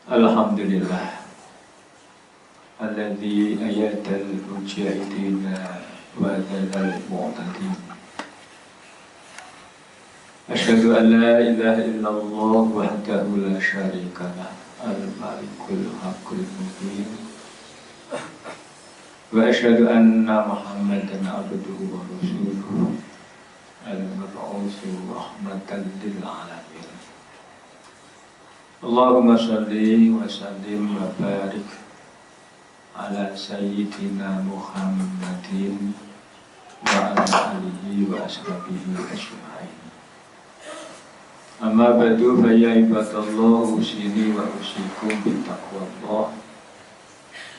Alhamdulillah alladzi ayatal mujahidina wa dzalal mu'tadin. Asyhadu an la ilaha illallah wahdahu la syarika lah al-malikul haqqul mubin. Wa asyhadu anna Muhammadan abduhu wa rasuluhu al-mab'utsu rahmatan lil alamin. Allahumma shalli wa sallim wa barik ala sayyidina Muhammadin wa ala alihi wa ashabihi ajma'in. Amma ba'du fa ya ibadallah usini wa usikum bittaqwallah.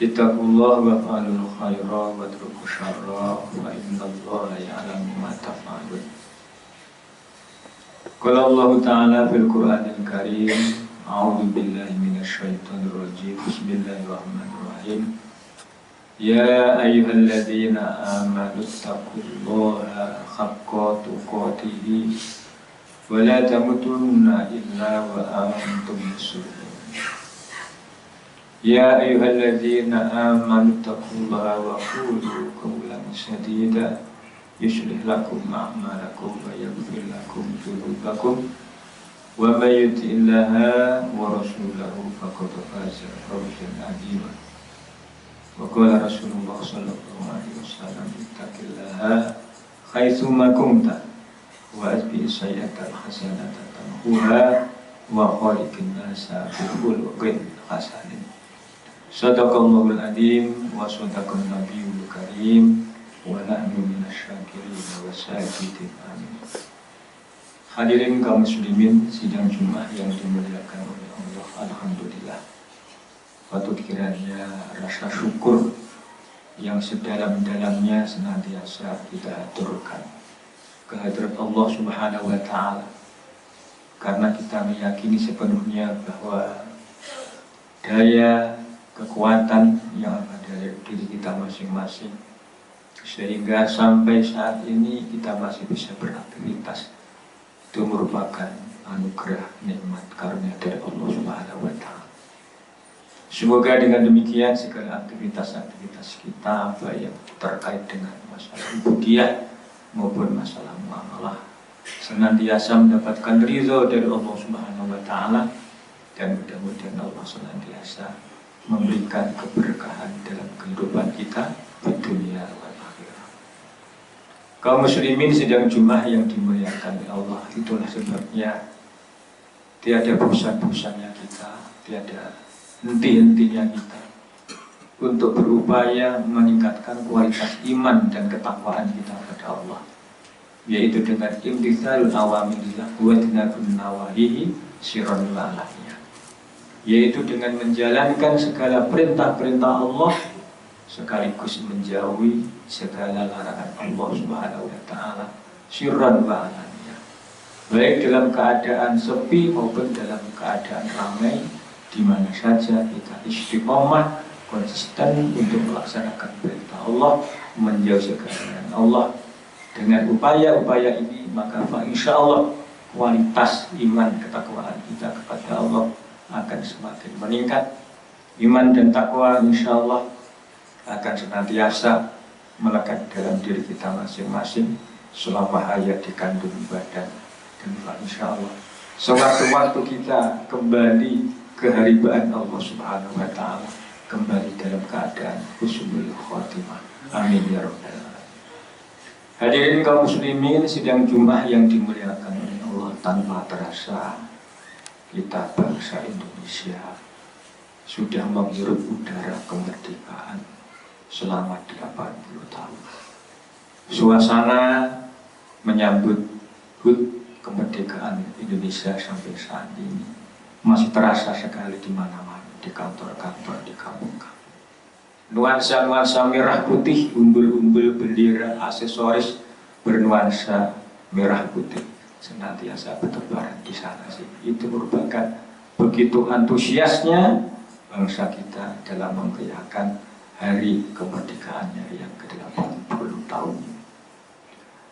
Ittaqullah wa fa'alul khaira wa atruku syarra wa innallaha ya'lamu ma taf'alun. Qala Allah ta'ala fil Qur'anil Karim, a'udzu billahi minasyaitonir rajim. Bismillahirrahmanirrahim. Ya ayyuhalladzina amanu taqullaha haqqa tuqatih wa la tamutunna illa wa antum muslimun. Ya ayyuhalladzina amanu taqullaha wa qulu qawlan sadida yuslih lakum a'malakum wa yaghfir lakum dhunubakum wa may yuti'illaha wa rasulahu faqad faza fawzan 'azima. Wa qala Rasulullah sallallahu alaihi wasallam ittaqillaha haitsu ma kunta wa atbi' sayyi'atal hasanata tamhuha wa khaliqin nasa bi khuluqin hasanin. Sadaqallahul adzim wa sadaqan nabiyul karim wa nahnu minasyakirin wa sakitin. Amin. Hadirin kaum muslimin sidang Jumat yang dimuliakan oleh Allah, alhamdulillah. Patut kiranya rasa syukur yang sedalam-dalamnya senantiasa kita aturkan kehadirat Allah Subhanahu wa taala, karena kita meyakini sepenuhnya bahwa daya kekuatan yang ada dari diri kita masing-masing, sehingga sampai saat ini kita masih bisa beraktivitas, itu merupakan anugerah nikmat karunia dari Allah Subhanahu wa taala. Semoga dengan demikian segala aktivitas-aktivitas kita, baik yang terkait dengan masalah ubudiyah maupun masalah muamalah, senantiasa mendapatkan ridho dari Allah Subhanahu wa taala, dan mudah-mudahan Allah senantiasa memberikan keberkahan dalam kehidupan kita di dunia dan akhirat. Kaum muslimin sidang Jumat yang dimuliakan oleh Allah, itulah sebabnya tiada bosan-bosannya kita, tiada henti-hentinya kita untuk berupaya meningkatkan kualitas iman dan ketakwaan kita kepada Allah, yaitu dengan imtitsalul awamirillah wa tinabun nawahihi sirran wa alaniya, yaitu dengan menjalankan segala perintah-perintah Allah sekaligus menjauhi segala larangan Allah Subhanahu wa taala sirran wa alaniya, baik dalam keadaan sepi maupun dalam keadaan ramai. Di mana saja kita istiqomah konsisten untuk melaksanakan perintah Allah, menjauh segala Allah. Dengan upaya-upaya ini, maka insya Allah kualitas iman ketakwaan kita kepada Allah akan semakin meningkat. Iman dan takwa insya Allah akan senantiasa melekat dalam diri kita masing-masing selama hayat di kandung badan. Dan insya Allah sewaktu-waktu kita kembali keharibaan Allah Subhanahu wa taala, kembali dalam keadaan husnul khotimah. Amin ya rabbal alamin. Hadirin kaum muslimin sidang Jumat yang dimuliakan oleh Allah, tanpa terasa kita bangsa Indonesia sudah menghirup udara kemerdekaan selama 80 tahun. Suasana menyambut HUT kemerdekaan Indonesia sampai saat ini masih terasa sekali di mana-mana, di kantor-kantor, di kampung-kampung. Nuansa-nuansa merah putih, umbul-umbul bendera, aksesoris bernuansa merah putih senantiasa bertebaran di sana sih. Itu merupakan begitu antusiasnya bangsa kita dalam merayakan hari kemerdekaannya yang ke-80 tahun.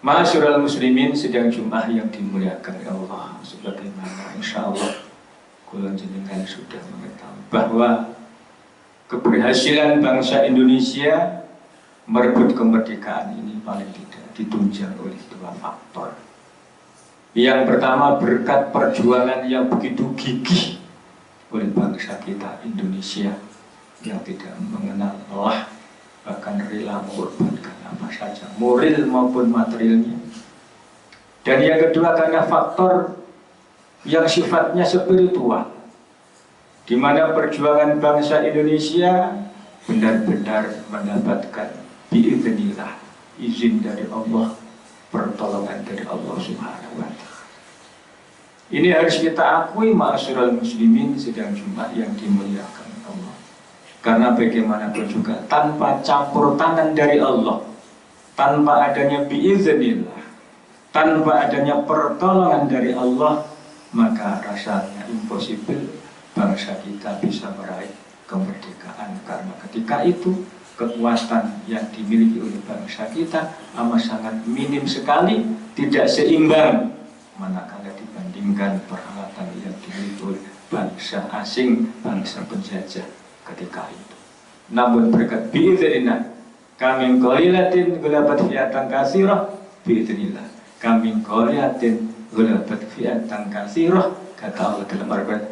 Ma'asyiral muslimin sidang Jumat yang dimuliakan Allah, sebagaimana insya Allah kula jenengan sudah mengetahui bahwa keberhasilan bangsa Indonesia merebut kemerdekaan ini paling tidak ditunjang oleh dua faktor. Yang pertama, berkat perjuangan yang begitu gigih oleh bangsa kita Indonesia yang tidak mengenal lelah, bahkan rela mengorbankan apa saja, moral maupun materialnya. Dan yang kedua, karena faktor yang sifatnya spiritual, di mana perjuangan bangsa Indonesia benar-benar mendapatkan biiznillah, izin dari Allah, pertolongan dari Allah Subhanahu wa Ta'ala. Ini harus kita akui, ma'asyiral muslimin sidang Jumat yang dimuliakan Allah. Karena bagaimanapun juga tanpa campur tangan dari Allah, tanpa adanya biiznillah, tanpa adanya pertolongan dari Allah, maka rasanya impossible bangsa kita bisa meraih kemerdekaan. Karena ketika itu kekuatan yang dimiliki oleh bangsa kita amat sangat minim sekali, tidak seimbang manakala dibandingkan peralatan yang dimiliki oleh bangsa asing, bangsa penjajah ketika itu. Namun berkat biiznillah, kami qalilatin ghalabat fi'atan katsirah biiznillah, kami qalilatin ghalabat fi'atan katsirah, kata Allah dalam Al-Qur'an,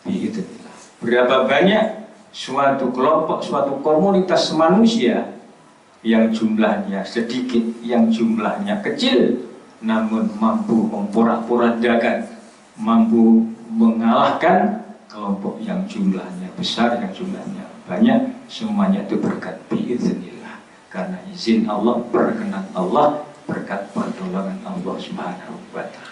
biiznillah. Berapa banyak suatu kelompok, suatu komunitas manusia yang jumlahnya sedikit, yang jumlahnya kecil, namun mampu memporak-porandakan, mampu mengalahkan kelompok yang jumlahnya besar, yang jumlahnya banyak. Semuanya itu berkat biiznillah, karena izin Allah, perkenan Allah, berkat pertolongan Allah Subhanahu wa Ta'ala.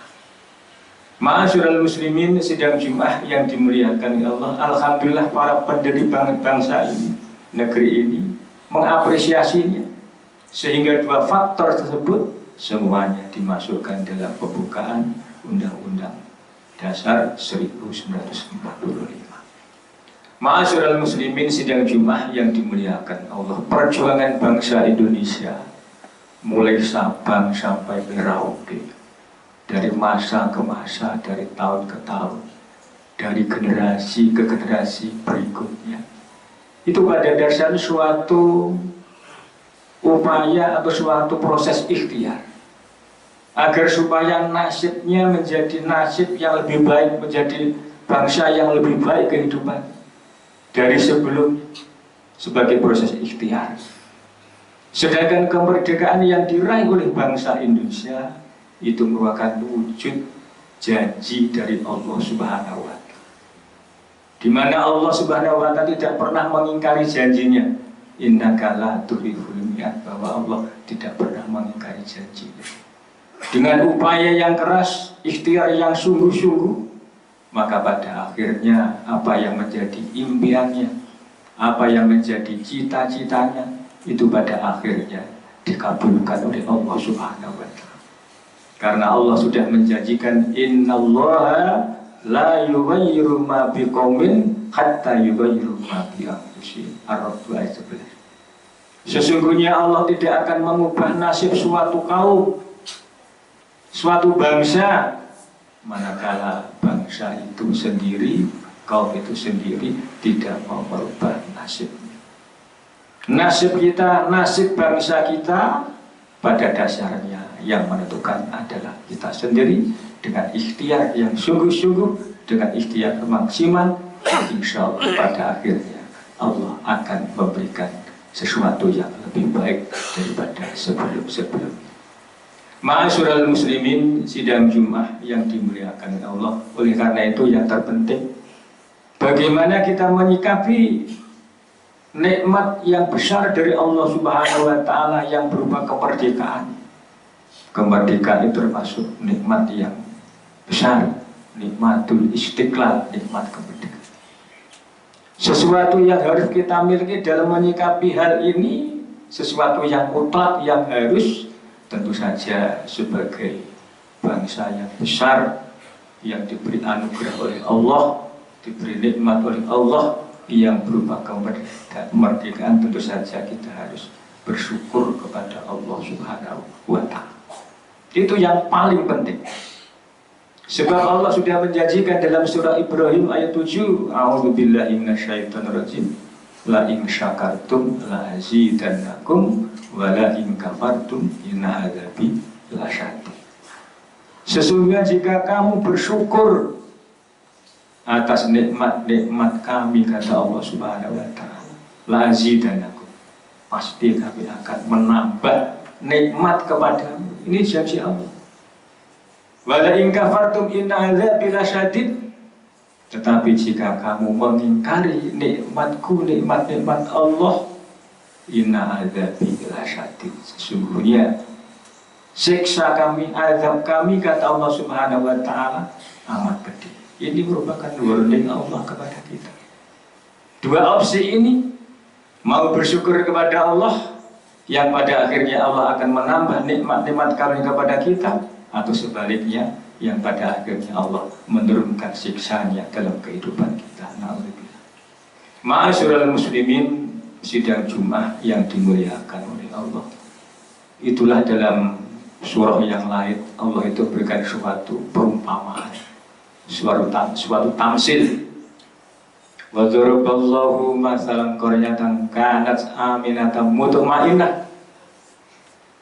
Ma'asyiral muslimin sidang Jumat yang dimuliakan Allah, alhamdulillah para pendiri bangsa ini, negeri ini mengapresiasinya, sehingga dua faktor tersebut semuanya dimasukkan dalam pembukaan Undang-Undang Dasar 1945. Ma'asyiral muslimin sidang Jumat yang dimuliakan Allah, perjuangan bangsa Indonesia mulai Sabang sampai Merauke, dari masa ke masa, dari tahun ke tahun, dari generasi ke generasi berikutnya, itu pada dasarnya suatu upaya atau suatu proses ikhtiar agar supaya nasibnya menjadi nasib yang lebih baik, menjadi bangsa yang lebih baik kehidupan dari sebelum, sebagai proses ikhtiar. Sedangkan kemerdekaan yang diraih oleh bangsa Indonesia itu merupakan wujud janji dari Allah Subhanahu wa Ta'ala, di mana Allah Subhanahu wa Ta'ala tidak pernah mengingkari janjinya. Innaka la tukhliqul mi'ad, bahwa Allah tidak pernah mengingkari janjinya. Dengan upaya yang keras, ikhtiar yang sungguh-sungguh, maka pada akhirnya apa yang menjadi impiannya, apa yang menjadi cita-citanya, itu pada akhirnya dikabulkan oleh Allah Subhanahu wa Ta'ala. Karena Allah sudah menjanjikan, innallaha la yughayyiru ma biqaumin hatta yughayyiru ma bi anfusihim. Ar-Ra'd ayat 11. Sesungguhnya Allah tidak akan mengubah nasib suatu kaum, suatu bangsa, manakala bangsa itu sendiri, kaum itu sendiri tidak mau merubah nasibnya. Nasib kita, nasib bangsa kita, pada dasarnya yang menentukan adalah kita sendiri. Dengan ikhtiar yang sungguh-sungguh, dengan ikhtiar maksimal, insya Allah pada akhirnya Allah akan memberikan sesuatu yang lebih baik daripada sebelum-sebelumnya. Ma'asyiral muslimin sidang Jumat yang dimuliakan Allah. Oleh karena itu yang terpenting, bagaimana kita menyikapi nikmat yang besar dari Allah Subhanahu wa Ta'ala yang berupa kemerdekaan. Kemerdekaan itu termasuk nikmat yang besar, nikmatul istiqlal, nikmat kemerdekaan. Sesuatu yang harus kita miliki dalam menyikapi hal ini, sesuatu yang mutlak, yang harus, tentu saja sebagai bangsa yang besar, yang diberi anugerah oleh Allah, diberi nikmat oleh Allah yang berupa kemerdekaan, tentu saja kita harus bersyukur kepada Allah Subhanahu wa Ta'ala. Itu yang paling penting. Sebab Allah sudah menjanjikan dalam surah Ibrahim ayat 7, A'udzubillahi minasyaitonirrajim, la in syakartum la azidannakum wa la in kafartum inna adzabi lasyadid. Sesungguhnya jika kamu bersyukur atas nikmat-nikmat kami, kata Allah Subhanahu wa taala, la azidannakum, pasti kami akan menambah nikmat kepadamu. Ini janji Allah. Wala in kafartum inna adzabi lasyadid. Tetapi jika kamu mengingkari nikmatku, nikmat-nikmat Allah, inna adzabi lasyadid, sesungguhnya siksa kami, azab kami, kata Allah Subhanahu wa taala, amat pedih. Ini merupakan warning Allah kepada kita. Dua opsi ini, mau bersyukur kepada Allah yang pada akhirnya Allah akan menambah nikmat-nikmat kami kepada kita, atau sebaliknya yang pada akhirnya Allah menurunkan siksanya dalam kehidupan kita. Na'udzubillah. Ma'asyiral muslimin, sidang Jumat yang dimuliakan oleh Allah. Itulah dalam surah yang lain Allah itu berikan suatu perumpamaan, suatu tamsil. Wa dzaraballahu masalan qaryatan kanat aminatan mutma'innah.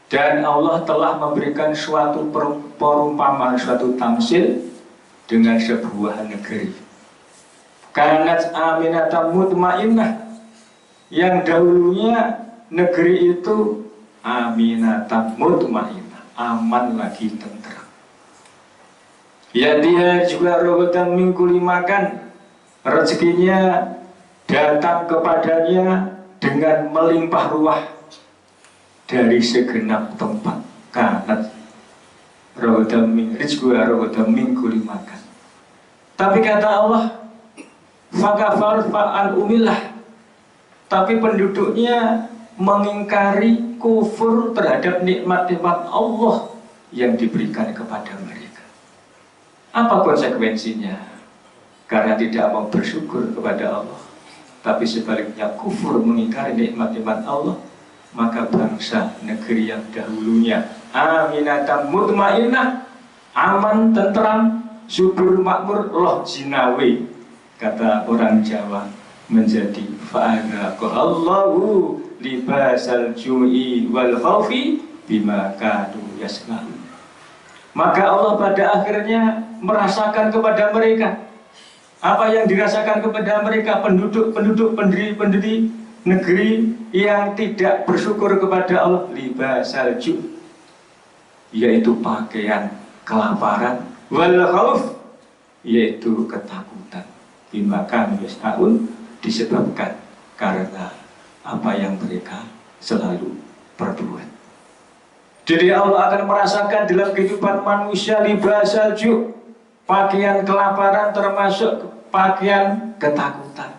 Dan Allah telah memberikan suatu perumpamaan, suatu tamsil dengan sebuah negeri. Kanat aminatan mutmainnah, yang dahulunya negeri itu aminatan mutmainnah, aman lagi tentram. Ya dia juga rogotan mingkuli makan, rezekinya datang kepadanya dengan melimpah ruah dari segenap tempat. Kanat rogotan mingkuli makan. Tapi kata Allah, fakafar fa'al umillah, tapi penduduknya mengingkari, kufur terhadap nikmat-nikmat Allah yang diberikan kepada mereka. Apa konsekuensinya? Karena tidak mau bersyukur kepada Allah, tapi sebaliknya kufur mengingkari nikmat-nikmat Allah, maka bangsa negeri yang dahulunya aminatan mutmainnah, aman, tentram, subur, makmur, loh jinawe, kata orang Jawa, menjadi fa'adaqahallahu libasal ju'i wal khawfi bima kadu yasma'un. Maka Allah pada akhirnya merasakan kepada mereka apa yang dirasakan kepada mereka penduduk-pendiri negeri yang tidak bersyukur kepada Allah, libasal ju', yaitu pakaian kelaparan, wal khauf, yaitu ketakutan, bima kadu yasma'un, disebabkan karena apa yang mereka selalu perbuat. Jadi Allah akan merasakan dalam kehidupan manusia libasal ju', pakaian kelaparan, termasuk pakaian ketakutan.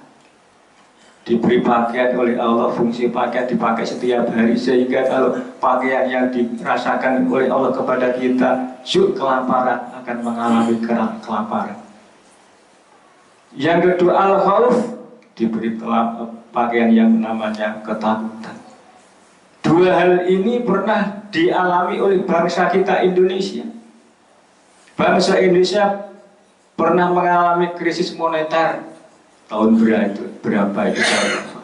Diberi pakaian oleh Allah, fungsi pakaian dipakai setiap hari, sehingga kalau pakaian yang dirasakan oleh Allah kepada kita, ju' kelaparan, akan mengalami kelaparan. Yang kedua, al-khauf, diberi pakaian yang namanya ketakutan. Dua hal ini pernah dialami oleh bangsa kita Indonesia. Bangsa Indonesia pernah mengalami krisis moneter tahun berapa itu saya lupa.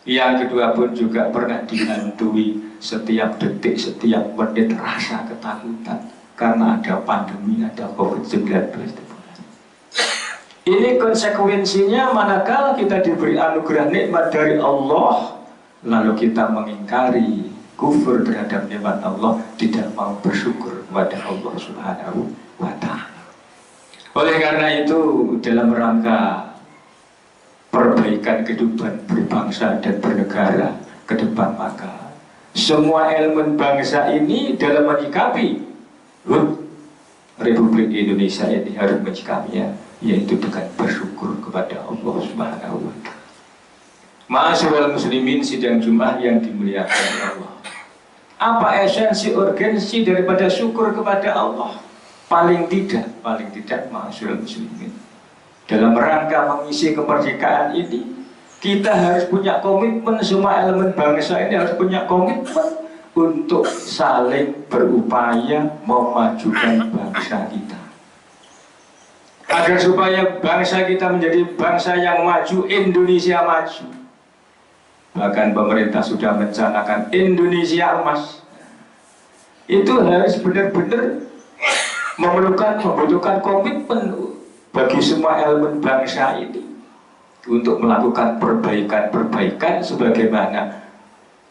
Yang kedua pun juga pernah dihantui setiap detik, setiap menit rasa ketakutan karena ada pandemi, ada COVID-19. Ini konsekuensinya manakala kita diberi anugerah nikmat dari Allah, lalu kita mengingkari, kufur terhadap nikmat Allah, tidak mau bersyukur kepada Allah Subhanahu wa ta'ala. Oleh karena itu, dalam rangka perbaikan kehidupan berbangsa dan bernegara ke depan, maka semua elemen bangsa ini dalam menyikapi Republik Indonesia ini harus menyikapinya, yaitu dengan bersyukur kepada Allah Subhanahu wa ta'ala. Ma'asyiral muslimin, sidang Jumat yang dimuliakan Allah. Apa esensi urgensi daripada syukur kepada Allah? Paling tidak ma'asyiral muslimin, dalam rangka mengisi kemerdekaan ini, kita harus punya komitmen, semua elemen bangsa ini harus punya komitmen untuk saling berupaya memajukan bangsa kita. agar supaya bangsa kita menjadi bangsa yang maju, Indonesia maju. Bahkan pemerintah sudah mencanangkan Indonesia emas. Itu harus benar-benar membutuhkan komitmen bagi semua elemen bangsa ini untuk melakukan perbaikan sebagaimana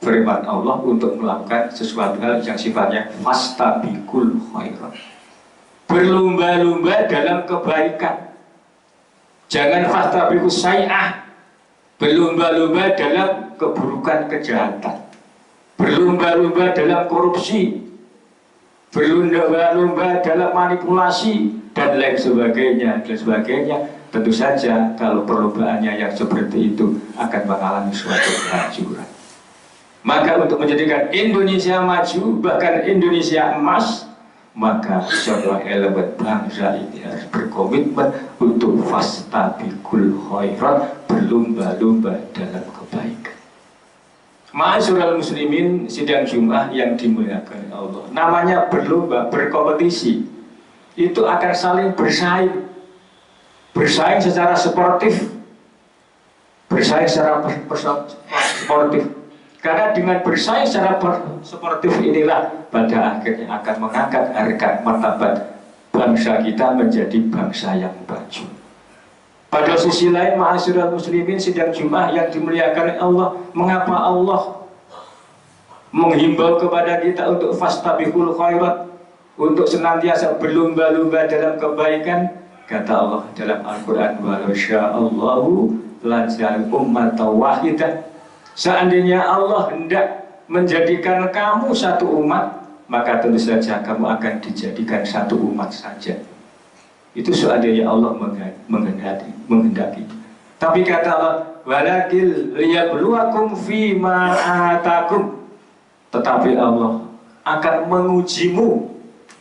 firman Allah, untuk melakukan sesuatu hal yang sifatnya fastabiqul khairat, berlomba-lomba dalam kebaikan. Jangan fastabiqus sayyi'ah, berlomba-lomba dalam keburukan, kejahatan, berlomba-lomba dalam korupsi, berlomba-lomba dalam manipulasi dan lain sebagainya. Tentu saja kalau perlombaannya yang seperti itu akan mengalami suatu kehancuran. Maka untuk menjadikan Indonesia maju, bahkan Indonesia emas, maka semua elemen bangsa ini harus berkomitmen untuk fastabiqul khairat, berlomba-lomba dalam kebaikan. Ma'asyiral muslimin, sidang Jumat yang dimuliakan Allah, namanya berlomba, berkompetisi, itu akan saling bersaing secara sportif, bersaing secara sportif. Karena dengan bersaing secara sportif inilah pada akhirnya akan mengangkat harkat martabat bangsa kita menjadi bangsa yang maju. Pada sisi lain, ma'asyiral muslimin sidang Jumat yang dimuliakan Allah, mengapa Allah menghimbau kepada kita untuk fastabiqul khairat, untuk senantiasa berlomba-lomba dalam kebaikan? Kata Allah dalam Al-Quran, walau sya'allahu laja'al ummatan wahidah. Seandainya Allah hendak menjadikan kamu satu umat, maka tentu saja kamu akan dijadikan satu umat saja. Itu seandainya Allah menghendaki. Tapi kata Allah, walakil liyabluwakum fima atakum. Tetapi Allah akan mengujimu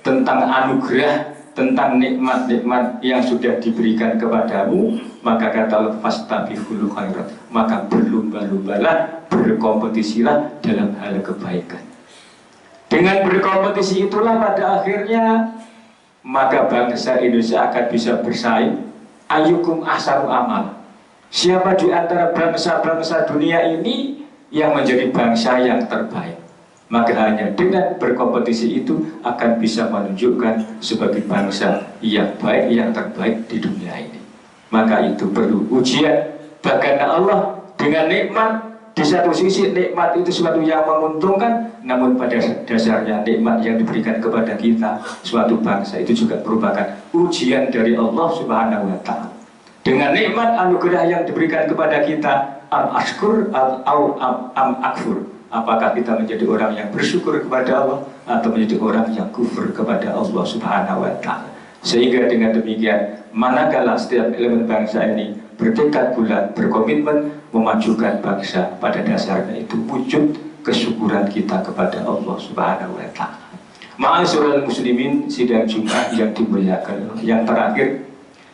tentang anugerah, tentang nikmat-nikmat yang sudah diberikan kepadamu. Maka kata Allah, fastabiqul khairat, maka berlomba-lombalah, berkompetisilah dalam hal kebaikan. Dengan berkompetisi itulah pada akhirnya maka bangsa Indonesia akan bisa bersaing. Ayyukum ahsanu amal, siapa di antara bangsa-bangsa dunia ini yang menjadi bangsa yang terbaik, maka hanya dengan berkompetisi itu akan bisa menunjukkan sebagai bangsa yang baik, yang terbaik di dunia ini. Maka itu perlu ujian. Bahkan Allah dengan nikmat, di satu sisi nikmat itu sesuatu yang menguntungkan, namun pada dasarnya nikmat yang diberikan kepada kita, suatu bangsa, itu juga merupakan ujian dari Allah Subhanahu wa Ta'ala. Dengan nikmat anugerah yang diberikan kepada kita, am-ashkur am-akfur, apakah kita menjadi orang yang bersyukur kepada Allah atau menjadi orang yang kufur kepada Allah Subhanahu wa Ta'ala. Sehingga dengan demikian, manakala setiap elemen bangsa ini bertekad bulat, berkomitmen memajukan bangsa, pada dasarnya itu wujud kesyukuran kita kepada Allah Subhanahu wa Ta'ala. Ma'asyiral muslimin sidang Jumat yang dimuliakan, yang terakhir,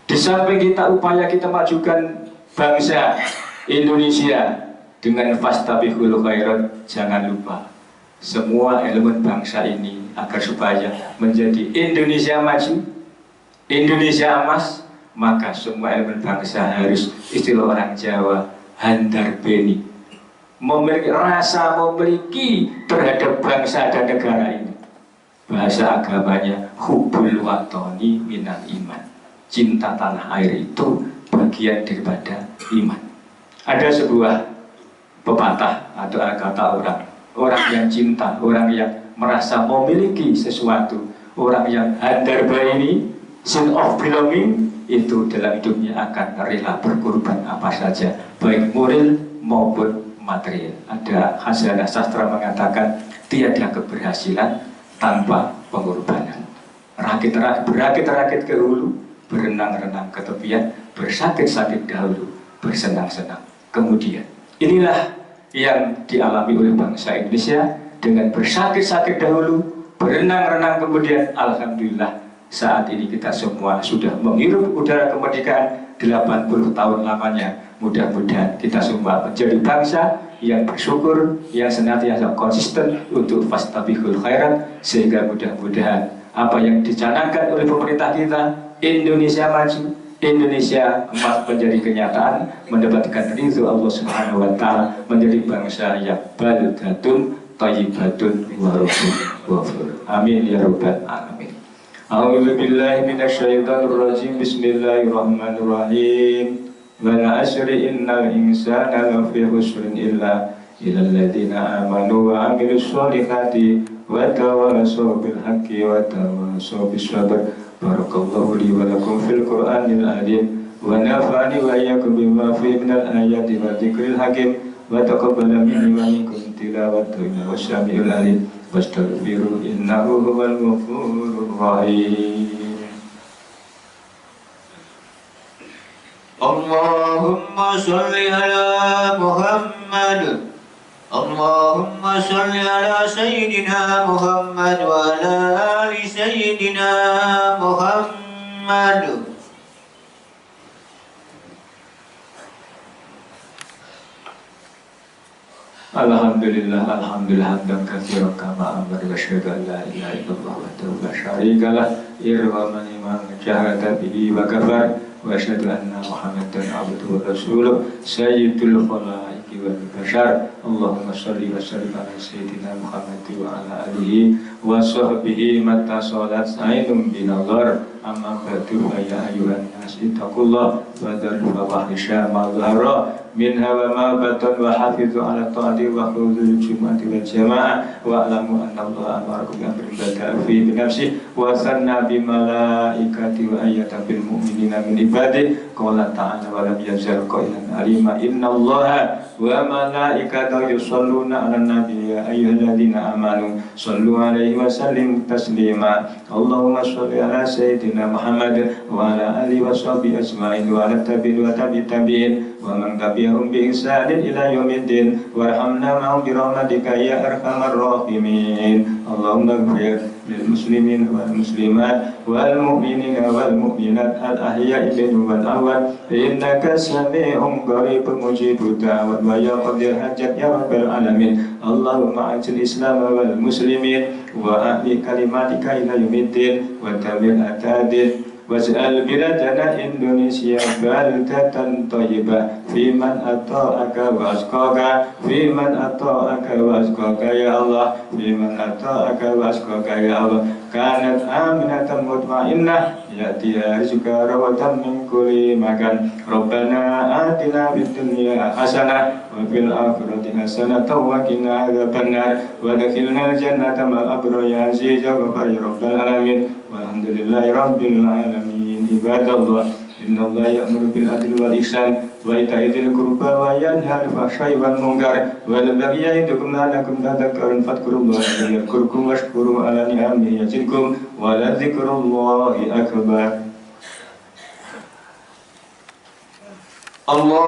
di samping kita upaya kita majukan bangsa Indonesia dengan fastabiqul khairat, jangan lupa semua elemen bangsa ini agar supaya menjadi Indonesia maju, Indonesia emas, maka semua elemen bangsa harus, istilah orang Jawa, handar beni, memiliki rasa memiliki terhadap bangsa dan negara ini. Bahasa agamanya hubbul watani minal iman, cinta tanah air itu bagian daripada iman. Ada sebuah pepatah atau kata orang yang cinta, orang yang merasa memiliki sesuatu, orang yang handar beni, sense of belonging, itu dalam hidupnya akan rela berkorban apa saja, baik moral maupun material. Ada khazanah sastra mengatakan, tiada keberhasilan tanpa pengorbanan. Berakit-rakit ke hulu, berenang-renang ke tepian, bersakit-sakit dahulu, bersenang-senang kemudian. Inilah yang dialami oleh bangsa Indonesia, dengan bersakit-sakit dahulu, berenang-renang kemudian. Alhamdulillah, saat ini kita semua sudah menghirup udara kemerdekaan 80 tahun lamanya. Mudah-mudahan kita semua menjadi bangsa yang bersyukur, yang senantiasa konsisten untuk fastabiqul khairat, sehingga mudah-mudahan apa yang dicanangkan oleh pemerintah kita, Indonesia maju, Indonesia emas menjadi kenyataan, mendapatkan ridho Allah Subhanahu wa Ta'ala, menjadi bangsa yang baldatun thayyibatun warahmatun ghafur. Amin ya rabbal alamin. A'udzu billahi minasyaitonir rajim. Bismillahirrahmanirrahim. Wal 'asri innal insana lafi khusrin illa illalladzina amanu wa 'amilus sholihati wa tawassaw bil haqqi wa tawassaw bis sabr. Barakallahu li wa lakum fil Qur'anil azim wa nafa'ani wa iyyakum bima fihi minal ayati wa dzikril hakim wa taqabbala minni wa minkum tilawatahu wa syami'ul alim wastaghfiru innahu huwal ghafurur rahim. Allahumma sholli ala Muhammad. Allahumma sholli ala Sayyidina Muhammad wa ala ali Sayyidina Muhammad. Alhamdulillah, alhamdulillah hamdan katsiran kama amara wa asyhadu an la ilaha illallah wahdahu la syarika lah irhaman man jahada bihi wa kafar wa asyhadu anna Muhammadan abduhu wa rasuluh sayyidul khalaiqi wal bashar. Allahumma shalli wa sallim ala sayyidina Muhammad wa ala alihi wa sahbihi mata salat ainum binazar. Amma ba'du fa ya ayyuhan nas ittaqullah wa dharul fawahisha ma dhahara minha wa ma batan wa hafizu ala ta'ati wa khudhul jum'ati wal jama'ah wa alamu anna Allah amarakum bi amrin bada'a fi binafsi wa sanna bi malaikati wa ayyata bil mu'minina min ibadi qala ta'ala wa lam yazal qailan alima inna Allah wa malaikatahu yusalluna ala nabi ya ayyuhalladzina amanu sallu alaihi wa sallimu taslima. Allahumma sholli ala sayyidina Muhammad wa ala alihi wa sahbihi ajma'in wa ala tabi'in wa tabi'in wa man tabi'ahum bi ihsanin ila yaumiddin warhamna ma'hum bi rahmatika ya arhamar rahimin. Allahumma ighfir lil muslimin wal muslimat wal mu'minina wal mu'minat al ahya'i minhum wal amwat innaka sami'un qaribun mujibud da'wat wa ya qadir hajat ya rabbal alamin. Allahumma ajil islam wal muslimin wa ahli kalimatika ila yaumiddin wa tamil atadin waj'al biladana Indonesia baldatan thayyibah fi man ata'aka wa asqaka fi man ata'aka wa asqaka ya Allah fi man ata'aka wa asqaka ya Allah kanat aminatan mutmainnah ya'tiha rizqa rawatan min kulli makan. Rabbana atina fid dunya hasanah wa fil akhirati hasanah wa qina adzabannar wa adkhilna jannata ma'al abrar ya aziz ya ghafar ya rabbal alamin. Walhamdulillahi rabbil alamin. Ibadallah, innallaha ya'muru bil adli wal ihsan wa ita'i dzil qurba wa yanha 'anil fahsya'i wal munkar wal baghi ya'idukum la'allakum tadhakkarun fadhkurullaha yadhkurkum washkuru 'ala ni'amihi yazidkum wa la dzikrullahi akbar. Allah